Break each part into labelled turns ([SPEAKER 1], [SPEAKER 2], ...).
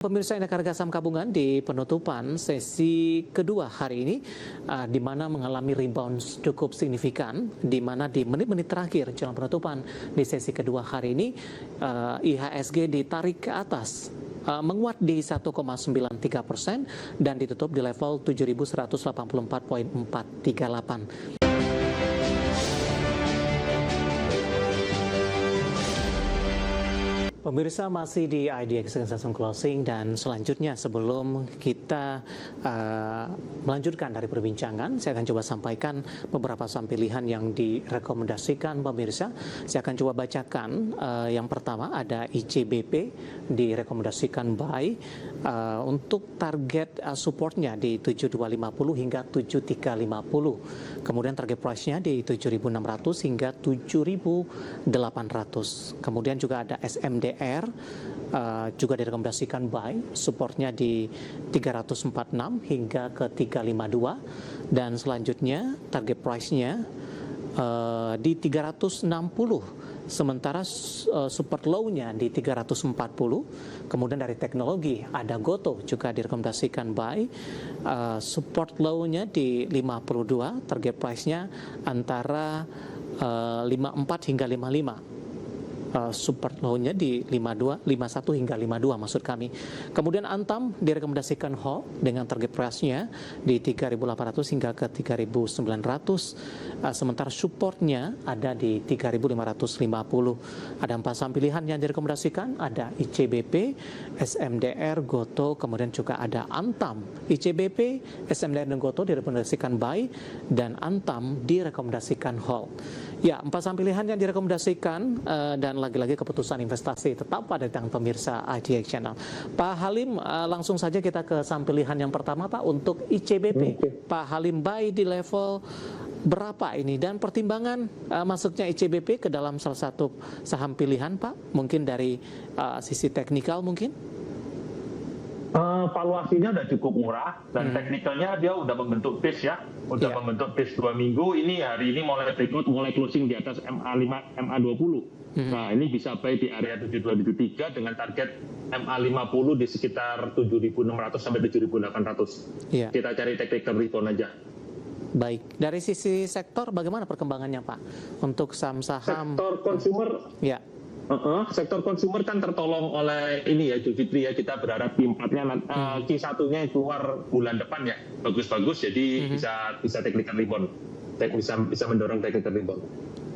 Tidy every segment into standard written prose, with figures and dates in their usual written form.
[SPEAKER 1] Pemirsa Indek Harga Saham Gabungan di penutupan sesi kedua hari ini di mana mengalami rebound cukup signifikan, di mana di menit-menit terakhir jelang penutupan di sesi kedua hari ini IHSG ditarik ke atas, menguat di 1,93% dan ditutup di level 7.184,438. Pemirsa, masih di IDX Session Closing, dan selanjutnya sebelum kita melanjutkan dari perbincangan, saya akan coba sampaikan beberapa saham pilihan yang direkomendasikan pemirsa. Saya akan coba bacakan. Yang pertama ada ICBP, direkomendasikan buy untuk target supportnya di 7250 hingga 7350. Kemudian target price-nya di 7600 hingga 7800. Kemudian juga ada SMDR, juga direkomendasikan buy, supportnya di 346 hingga ke 352, dan selanjutnya target price-nya di 360, sementara support low-nya di 340. Kemudian dari teknologi ada Goto, juga direkomendasikan buy, support low-nya di 52, target price-nya antara 54 hingga 55. Support low-nya di 51 hingga 52 maksud kami. Kemudian Antam direkomendasikan hold dengan target price-nya di 3.800 hingga ke 3.900, sementara supportnya ada di 3.550. Ada 4 saham pilihan yang direkomendasikan, ada ICBP, SMDR, Goto, kemudian juga ada Antam. ICBP, SMDR dan Goto direkomendasikan buy, dan Antam direkomendasikan hold. Ya, 4 saham pilihan yang direkomendasikan, dan lagi-lagi keputusan investasi tetap pada tangan pemirsa IDX Channel. Pak Halim, langsung saja kita ke saham pilihan yang pertama, Pak, untuk ICBP. Pak Halim, buy di level berapa ini, dan pertimbangan masuknya ICBP ke dalam salah satu saham pilihan, Pak? Mungkin dari sisi teknikal mungkin?
[SPEAKER 2] Valuasinya udah cukup murah, dan teknikalnya dia udah membentuk base ya, membentuk base 2 minggu. Ini hari ini mulai closing di atas MA5, MA20. Nah, ini bisa buy di area 7273 dengan target MA50 di sekitar 7.600 sampai 7.800. Kita cari technical rebound aja.
[SPEAKER 1] Baik, dari sisi sektor bagaimana perkembangannya, Pak, untuk saham-saham
[SPEAKER 2] sektor consumer? Ya. Sektor consumer kan tertolong oleh ini ya, Idul Fitri ya, kita berharap Q4-nya Q1-nya keluar bulan depan ya, bagus-bagus, jadi bisa technical rebound, bisa mendorong technical rebound.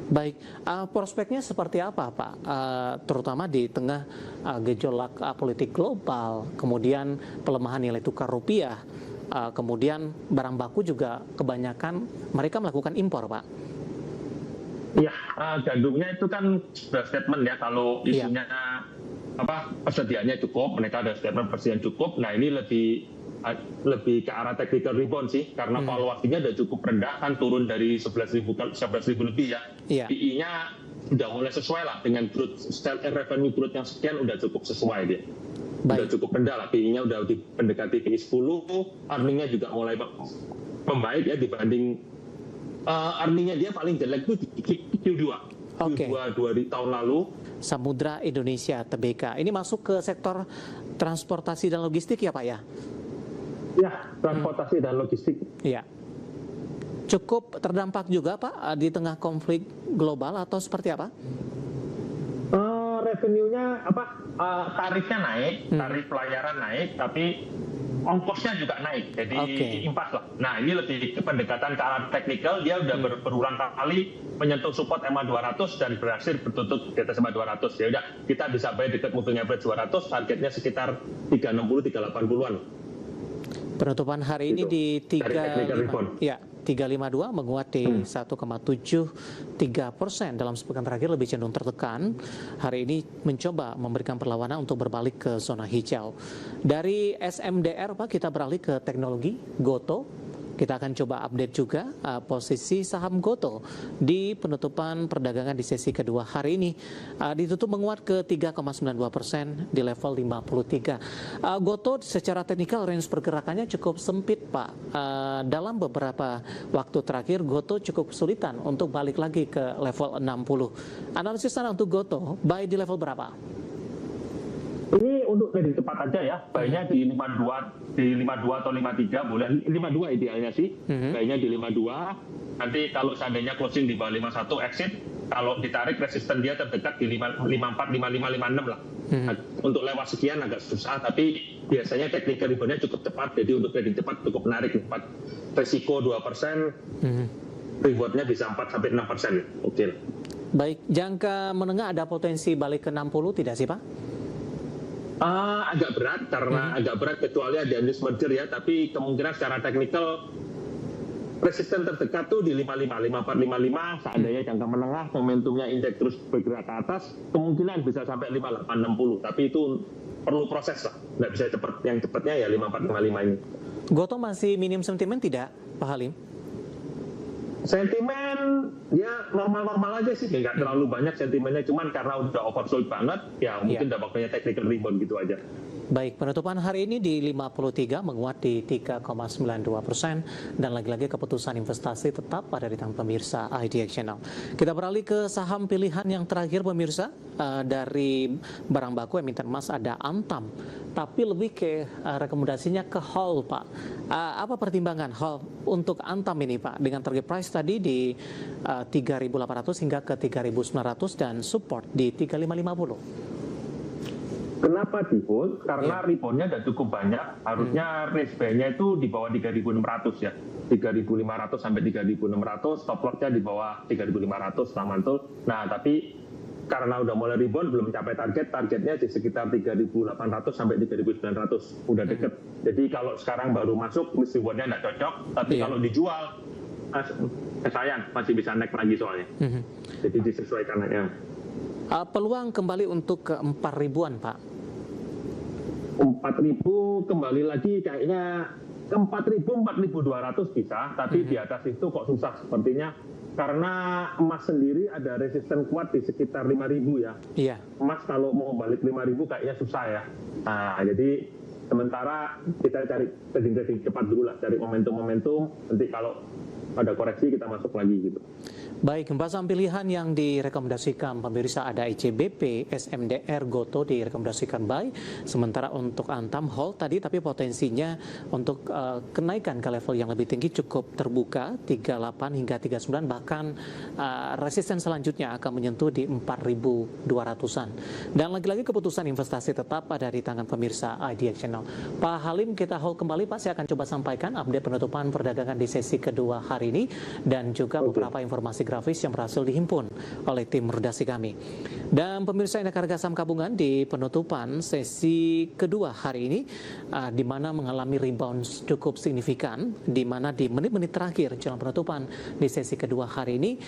[SPEAKER 1] Baik, prospeknya seperti apa, Pak? Terutama di tengah gejolak politik global, kemudian pelemahan nilai tukar rupiah, kemudian barang baku juga kebanyakan mereka melakukan impor, Pak.
[SPEAKER 2] Ya, gandumnya itu kan sudah statement ya, kalau isunya persediaannya cukup, mereka ada statement persediaan cukup. Nah, ini lebih ke arah technical rebound sih, karena valuasinya udah cukup rendah, kan turun dari 11.000 lebih ya. PE-nya udah mulai sesuai lah dengan revenue growth yang sekian, udah cukup sesuai dia. Udah cukup rendah lah, PE-nya udah mendekati PE 10, earning-nya juga mulai membaik ya dibanding earning-nya dia paling jelek itu di Q2. Q2 di tahun lalu.
[SPEAKER 1] Samudra Indonesia Tbk. Ini masuk ke sektor transportasi dan logistik ya, Pak ya?
[SPEAKER 2] Ya, transportasi dan logistik.
[SPEAKER 1] Iya. Cukup terdampak juga, Pak, di tengah konflik global atau seperti apa?
[SPEAKER 2] Revenue-nya tarifnya naik, tarif pelayaran naik, tapi ongkosnya juga naik, jadi impas lah. Nah, ini lebih ke pendekatan ke arah teknikal, dia udah berulang kali menyentuh support MA 200 dan berhasil bertutup di atas MA 200. Ya udah, kita bisa buy dekat moving average 200, targetnya sekitar 360-380-an.
[SPEAKER 1] Penutupan hari ini di 352 menguat di 1,73%. Dalam sepekan terakhir lebih cenderung tertekan. Hari ini mencoba memberikan perlawanan untuk berbalik ke zona hijau. Dari SMDR, Pak, kita beralih ke teknologi Goto. Kita akan coba update juga posisi saham Goto di penutupan perdagangan di sesi kedua hari ini. Ditutup menguat ke 3,92% di level 53. Goto secara teknikal range pergerakannya cukup sempit, Pak. Dalam beberapa waktu terakhir Goto cukup kesulitan untuk balik lagi ke level 60. Analisis Anda untuk Goto, buy di level berapa?
[SPEAKER 2] Ini untuk trading tepat aja ya, baiknya di 52 atau 53 boleh, 52 idealnya sih, baiknya di 52. Nanti kalau seandainya closing di bawah 51 exit, kalau ditarik resisten dia terdekat di 54, 55, 56 lah. Untuk lewat sekian agak susah, tapi biasanya technical reboundnya cukup tepat, jadi untuk trading cepat cukup menarik. Resiko 2%, rewardnya bisa 4-6%. Oke.
[SPEAKER 1] Baik, jangka menengah ada potensi balik ke 60 tidak sih Pak?
[SPEAKER 2] Agak berat, karena agak berat kecuali ada news merger ya, tapi kemungkinan secara teknikal resisten terdekat tuh di 55, 54, 55. Seandainya jangka menengah momentumnya indeks terus bergerak ke atas, kemungkinan bisa sampai 58, 60. Tapi itu perlu proses lah, nggak bisa cepat. Yang cepatnya ya 54, 55 ini.
[SPEAKER 1] Gotoh masih minim sentimen tidak, Pak Halim?
[SPEAKER 2] Sentimen ya normal-normal aja sih, nggak terlalu banyak sentimennya, cuman karena udah oversold banget, ya mungkin udah waktunya technical rebound gitu aja.
[SPEAKER 1] Baik, penutupan hari ini di 53 menguat di 3,92% dan lagi-lagi keputusan investasi tetap ada di tangan pemirsa IDX Channel. Kita beralih ke saham pilihan yang terakhir pemirsa, dari barang baku emiten emas ada Antam, tapi lebih ke rekomendasinya ke Hall Pak. Apa pertimbangan Hall untuk Antam ini Pak dengan target price tadi di 3.800 hingga ke 3.900 dan support di 3.550?
[SPEAKER 2] Kenapa di hold? Karena reboundnya udah cukup banyak. Harusnya range buy-nya itu di bawah 3.600 ya. 3.500 sampai 3.600. Stop loss-nya di bawah 3.500 setelah mantul. Nah, tapi karena udah mulai rebound, belum mencapai target. Targetnya di sekitar 3.800 sampai 3.900. Udah deket. Jadi kalau sekarang baru masuk, risk reward-nya nggak cocok. Tapi kalau dijual, sayang, masih bisa naik lagi soalnya. Jadi disesuaikan aja.
[SPEAKER 1] Peluang kembali untuk ke 4.000-an Pak?
[SPEAKER 2] 4.000 kembali lagi kayaknya ke 4.000, 4.200 bisa, tapi di atas itu kok susah sepertinya, karena emas sendiri ada resisten kuat di sekitar 5.000 ya.
[SPEAKER 1] Iya.
[SPEAKER 2] Emas kalau mau balik 5.000 kayaknya susah ya. Nah, jadi sementara kita cari trading cepat dulu lah, cari momentum-momentum, nanti kalau ada koreksi kita masuk lagi gitu.
[SPEAKER 1] Baik, saham pilihan yang direkomendasikan pemirsa ada ICBP, SMDR, Gotoh direkomendasikan buy. Sementara untuk Antam hold tadi, tapi potensinya untuk kenaikan ke level yang lebih tinggi cukup terbuka, 38 hingga 39, bahkan resisten selanjutnya akan menyentuh di 4.200-an. Dan lagi-lagi keputusan investasi tetap ada di tangan pemirsa IDX Channel. Pak Halim, kita hold kembali Pak, saya akan coba sampaikan update penutupan perdagangan di sesi kedua hari ini dan juga beberapa informasi grafis yang berhasil dihimpun oleh tim redaksi kami. Dan pemirsa indeks harga saham gabungan di penutupan sesi kedua hari ini di mana mengalami rebound cukup signifikan, di mana di menit-menit terakhir jelang penutupan di sesi kedua hari ini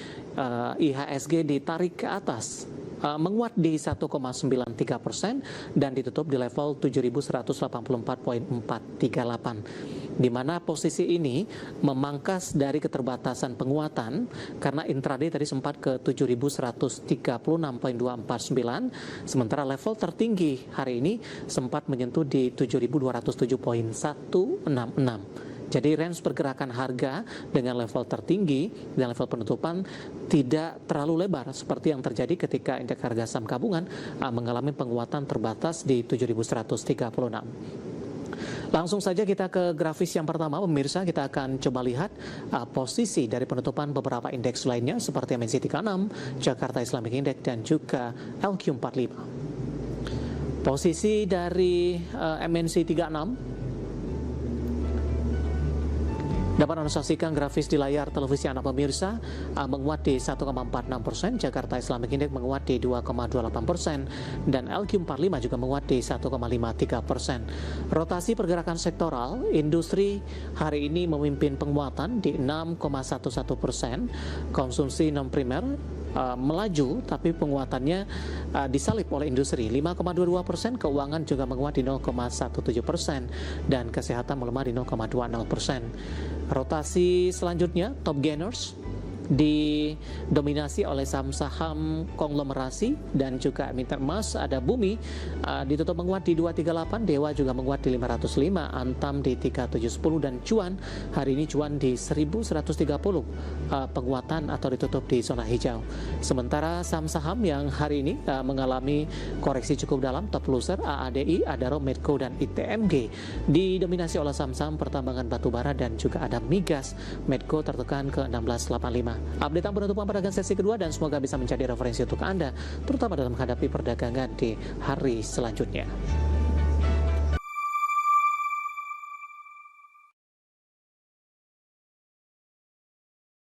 [SPEAKER 1] IHSG ditarik ke atas, menguat di 1,93% dan ditutup di level 7.184.438. Di mana posisi ini memangkas dari keterbatasan penguatan karena intraday tadi sempat ke 7.136.249, sementara level tertinggi hari ini sempat menyentuh di 7.207.166. Jadi range pergerakan harga dengan level tertinggi dan level penutupan tidak terlalu lebar seperti yang terjadi ketika indeks harga saham gabungan mengalami penguatan terbatas di 7.136. Langsung saja kita ke grafis yang pertama pemirsa, kita akan coba lihat posisi dari penutupan beberapa indeks lainnya seperti MNC 36, Jakarta Islamic Index dan juga LQ45. Posisi dari MNC 36 dapat Anda saksikan grafis di layar televisi Anda pemirsa, menguat di 1,46%, Jakarta Islamic Index menguat di 2,28%, dan LQ45 juga menguat di 1,53%. Rotasi pergerakan sektoral, industri hari ini memimpin penguatan di 6,11%, konsumsi non-primer melaju tapi penguatannya disalip oleh industri 5,22%, keuangan juga menguat di 0,17% dan kesehatan melemah di 0,20%. Rotasi selanjutnya top gainers didominasi oleh saham-saham konglomerasi dan juga emiten emas. Ada Bumi ditutup menguat di 238, Dewa juga menguat di 505, Antam di 3710, dan Cuan hari ini Cuan di 1130, penguatan atau ditutup di zona hijau. Sementara saham-saham yang hari ini mengalami koreksi cukup dalam, top loser AADI, Adaro, Medco, dan ITMG didominasi oleh saham-saham pertambangan batubara dan juga ada migas. Medco tertekan ke 1685. Update penutupan perdagangan sesi kedua dan semoga bisa menjadi referensi untuk Anda, terutama dalam menghadapi perdagangan di hari selanjutnya.